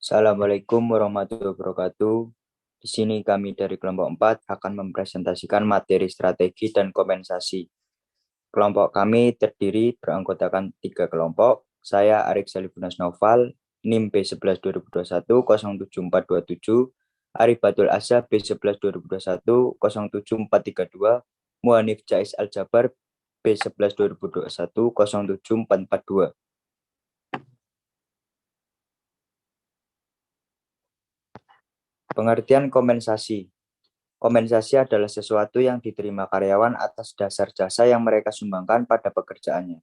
Assalamualaikum warahmatullahi wabarakatuh. Di sini kami dari kelompok 4 akan mempresentasikan materi strategi dan kompensasi. Kelompok kami terdiri beranggotakan 3 kelompok. Saya Arik Salifunas Noval, NIM B11 2021 07427, Arif Batul Asa B11 2021 07432, Muhanif Jais Aljabar B11 2021 07442. Pengertian kompensasi. Kompensasi adalah sesuatu yang diterima karyawan atas dasar jasa yang mereka sumbangkan pada pekerjaannya.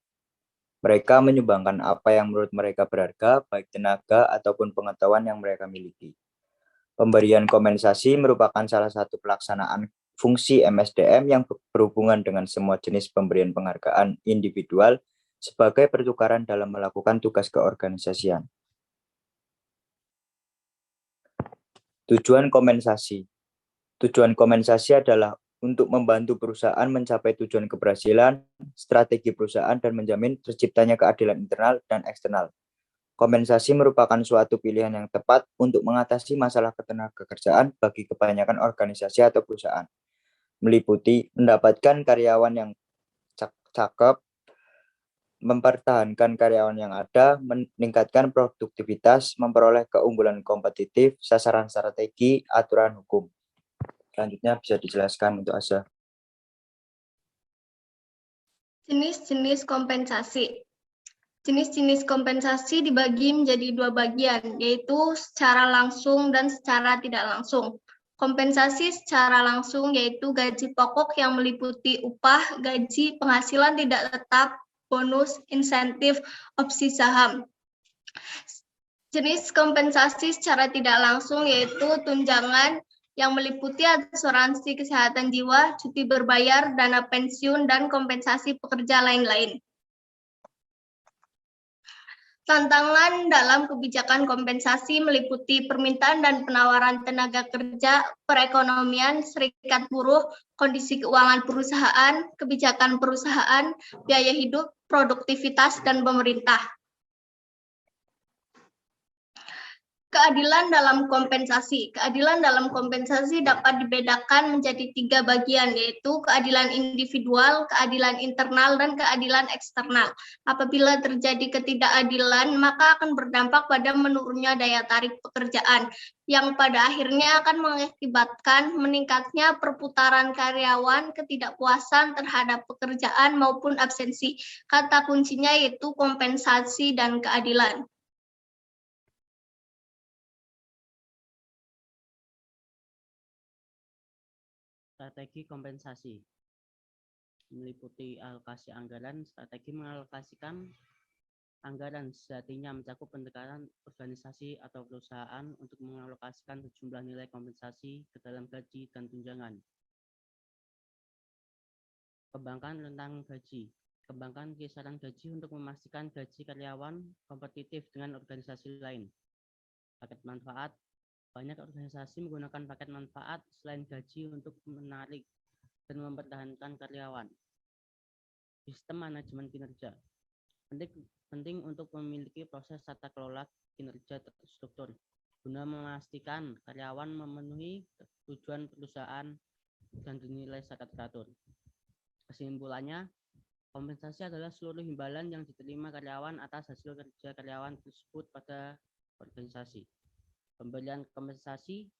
Mereka menyumbangkan apa yang menurut mereka berharga, baik tenaga ataupun pengetahuan yang mereka miliki. Pemberian kompensasi merupakan salah satu pelaksanaan fungsi MSDM yang berhubungan dengan semua jenis pemberian penghargaan individual sebagai pertukaran dalam melakukan tugas keorganisasian. Tujuan kompensasi. Tujuan kompensasi adalah untuk membantu perusahaan mencapai tujuan keberhasilan, strategi perusahaan, dan menjamin terciptanya keadilan internal dan eksternal. Kompensasi merupakan suatu pilihan yang tepat untuk mengatasi masalah ketenagakerjaan bagi kebanyakan organisasi atau perusahaan, meliputi mendapatkan karyawan yang cakep, mempertahankan karyawan yang ada, meningkatkan produktivitas, memperoleh keunggulan kompetitif, sasaran strategi, aturan hukum. Selanjutnya bisa dijelaskan untuk Asa. Jenis-jenis kompensasi. Jenis-jenis kompensasi dibagi menjadi 2 bagian, yaitu secara langsung dan secara tidak langsung. Kompensasi secara langsung yaitu gaji pokok yang meliputi upah, gaji, penghasilan tidak tetap, bonus, insentif, opsi saham. Jenis kompensasi secara tidak langsung yaitu tunjangan yang meliputi asuransi kesehatan jiwa, cuti berbayar, dana pensiun, dan kompensasi pekerja lain-lain. Tantangan dalam kebijakan kompensasi meliputi permintaan dan penawaran tenaga kerja, perekonomian, serikat buruh, kondisi keuangan perusahaan, kebijakan perusahaan, biaya hidup, produktivitas, dan pemerintah. Keadilan dalam kompensasi. Keadilan dalam kompensasi dapat dibedakan menjadi 3 bagian, yaitu keadilan individual, keadilan internal, dan keadilan eksternal. Apabila terjadi ketidakadilan, maka akan berdampak pada menurunnya daya tarik pekerjaan, yang pada akhirnya akan mengakibatkan meningkatnya perputaran karyawan, ketidakpuasan terhadap pekerjaan, maupun absensi. Kata kuncinya yaitu kompensasi dan keadilan. Strategi kompensasi meliputi alokasi anggaran. Strategi mengalokasikan anggaran sejatinya mencakup pendekatan organisasi atau perusahaan untuk mengalokasikan sejumlah nilai kompensasi ke dalam gaji dan tunjangan. Kembangkan rentang gaji. Kembangkan kisaran gaji untuk memastikan gaji karyawan kompetitif dengan organisasi lain. Paket manfaat. Banyak organisasi menggunakan paket manfaat selain gaji untuk menarik dan mempertahankan karyawan. Sistem manajemen kinerja. Penting untuk memiliki proses tata kelola kinerja terstruktur guna memastikan karyawan memenuhi tujuan perusahaan dan dinilai secara teratur. Kesimpulannya, kompensasi adalah seluruh imbalan yang diterima karyawan atas hasil kerja karyawan tersebut pada organisasi. Pemberian kompensasi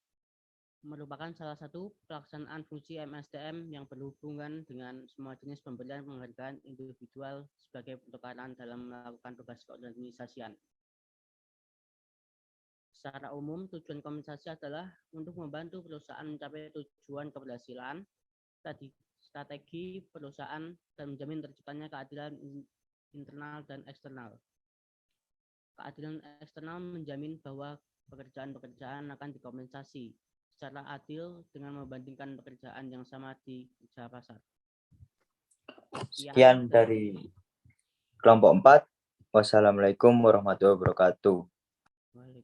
merupakan salah satu pelaksanaan fungsi MSDM yang berhubungan dengan semua jenis pemberian penghargaan individual sebagai pertukaran dalam melakukan tugas keorganisasian. Secara umum, tujuan kompensasi adalah untuk membantu perusahaan mencapai tujuan keberhasilan, strategi perusahaan, dan menjamin terciptanya keadilan internal dan eksternal. Keadilan eksternal menjamin bahwa pekerjaan-pekerjaan akan dikompensasi secara adil dengan membandingkan pekerjaan yang sama di kerja pasar. Sekian dari kelompok 4. Wassalamualaikum warahmatullahi wabarakatuh.